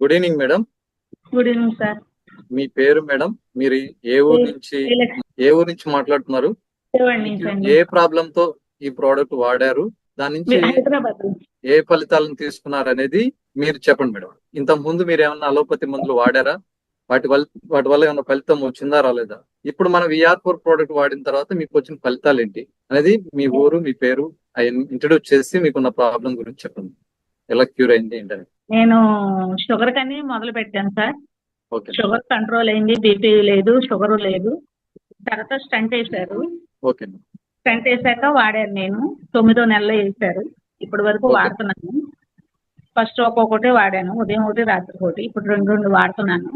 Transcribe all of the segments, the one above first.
Good evening madam. Good evening sir. మీ పేరు madam? మీరు ఏ ఊరు నుంచి మాట్లాడుతున్నారు? ఏ ప్రాబ్లం తో ఈ ప్రోడక్ట్ వాడారు, దాని నుంచి హైదరాబాద్ ఏ ఫలితాలను తీసుకున్నారు అనేది మీరు చెప్పండి మేడం. ఇంత ముందు మీరు ఏమన్నా అలోపతి మందులు వాడారా? వాటి వల్ల ఏమైనా ఫలితం వచ్చిందా రాలేదా? ఇప్పుడు మన VR4 ప్రోడక్ట్ వాడిన తర్వాత మీకు వచ్చిన ఫలితాలు ఏంటి అనేది మీ ఊరు, మీ పేరు ఇంట్రడ్యూస్ చేసి మీకున్న ప్రాబ్లం గురించి చెప్పండి. ఎలా క్యూర్ అయింది ఏంటని. నేను షుగర్ కని మొదలు పెట్టాను సార్. ఓకే. షుగర్ కంట్రోల్ అయింది, బీపీ లేదు, షుగర్ లేదు. తర్వాత స్టంట్ వేశారు. ఓకే. స్టంట్ వేసాక వాడాను నేను. 9వ నెలలో వేశారు. ఇప్పటి వరకు వాడుతున్నాను. ఫస్ట్ ఒక్కొక్కటి వాడాను, ఉదయం ఒకటి రాత్రి ఒకటి. ఇప్పుడు రెండు వాడుతున్నాను.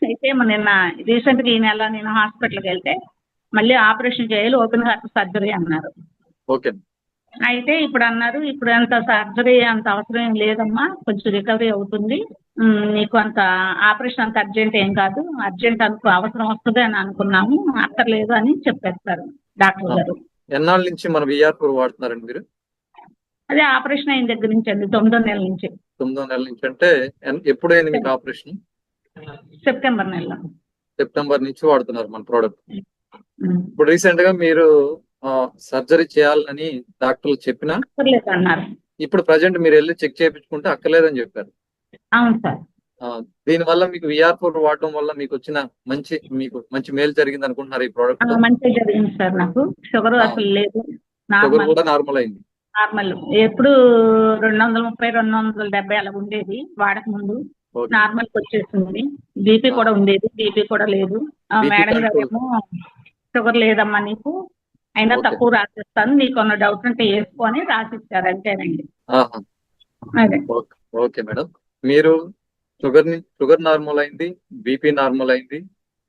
అయితే నిన్న రీసెంట్ గా ఈ నెల నేను హాస్పిటల్కి వెళ్తే మళ్ళీ ఆపరేషన్ చేయాలి, ఓపెన్ హార్ట్ సర్జరీ అన్నారు. ఓకే. అయితే ఇప్పుడు అన్నారు, ఇప్పుడు అంత సర్జరీ అంత అవసరం ఏం లేదమ్మా, కొంచెం రికవరీ అవుతుంది, నీకు అంత ఆపరేషన్ అంత అర్జెంట్ ఏం కాదు, అర్జెంట్ అవసరం వస్తుంది అని అనుకున్నాము, అక్కర్లేదు అని చెప్పేస్తారు డాక్టర్ గారు. ఎన్నాళ్ళ నుంచి మన VR4 వాడుతున్నారండి మీరు? అదే ఆపరేషన్ అయిన దగ్గర నుంచి అండి, 9వ నెల నుంచి. 9వ నెల నుంచి అంటే ఎప్పుడైంది మీకు ఆపరేషన్? సెప్టెంబర్ నెలలో. సెప్టెంబర్ నుంచి వాడుతున్నారు మన ప్రోడక్ట్. ఇప్పుడు రీసెంట్ గా మీరు సర్జరీ చేయాలని డాక్టర్లు చెప్పినా అన్నారు. ఇప్పుడు ప్రజెంట్ మీరు వెళ్ళి చెక్ చేయించుకుంటే అక్కర్లేదని చెప్పారు. అవును సార్. దీని వల్ల మీకు VR4 వాడడం వల్ల మీకు వచ్చిన మంచి మేలు జరిగింది అనుకుంటున్నారు ఈ ప్రోడక్ట్? మంచి జరిగింది సార్. నాకు షుగర్ అసలు లేదు, షుగర్ కూడా నార్మల్ అయింది. నార్మల్ ఎప్పుడు 230, 270 అలా ఉండేది వాడక ముందు, నార్మల్ వచ్చేసింది. బీపీ కూడా ఉండేది, బీపీ కూడా లేదు. మేడం గారు ఏమో షుగర్ లేదమ్మా నీకు, అయినా తక్కువ రాసిస్తాను, నీకు ఉన్న డౌట్ ఉంటే వేసుకో అని రాసిస్తారు అంతేనండి. అదే. ఓకే మేడం, మీరు షుగర్ నార్మల్ అయింది, బీపీ నార్మల్ అయింది,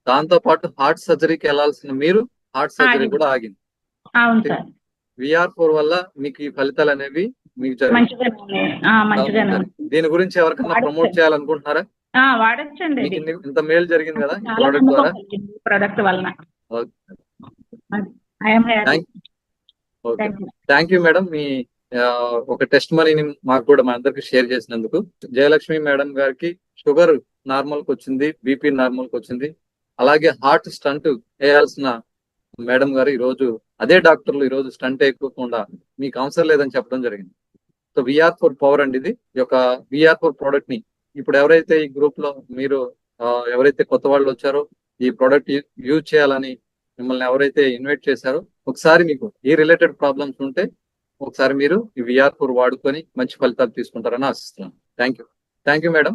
దాంతో పాటు హార్ట్ సర్జరీకి వెళ్లాల్సిన మీరు హార్ట్ సర్జరీ కూడా ఆగింది. అవును సార్. VR4 వల్ల మీకు ఈ ఫలితాలు అనేవి మీకు దీని గురించి ఎవరికైనా ప్రమోట్ చేయాలనుకుంటున్నారా? వాడచ్చండి, ఇంత మేలు జరిగింది కదా ఈ ప్రోడక్ట్ ద్వారా. ప్రోడక్ట్ వలన. థ్యాంక్ యూ మేడం, మీ ఒక టెస్ట్ మనీని మాకు కూడా మా అందరికి షేర్ చేసినందుకు. జయలక్ష్మి మేడం గారికి షుగర్ నార్మల్ కి వచ్చింది, బీపీ నార్మల్ కి వచ్చింది, అలాగే హార్ట్ స్టంట్ వేయాల్సిన మేడం గారు ఈ రోజు అదే డాక్టర్లు ఈ రోజు స్టంట్ వేయకుండా మీకు అవసరం లేదని చెప్పడం జరిగింది. సో VR4 పవర్ అండి ఇది. ఈ యొక్క VR4 ప్రోడక్ట్ ని ఇప్పుడు ఎవరైతే ఈ గ్రూప్ లో మీరు ఎవరైతే కొత్త వాళ్ళు వచ్చారో ఈ ప్రోడక్ట్ యూజ్ చేయాలని మిమ్మల్ని ఎవరైతే ఇన్వైట్ చేశారో, ఒకసారి మీకు ఈ రిలేటెడ్ ప్రాబ్లమ్స్ ఉంటే ఒకసారి మీరు ఈ VR4 వాడుకొని మంచి ఫలితాలు తీసుకుంటారని ఆశిస్తున్నాను. Thank you madam.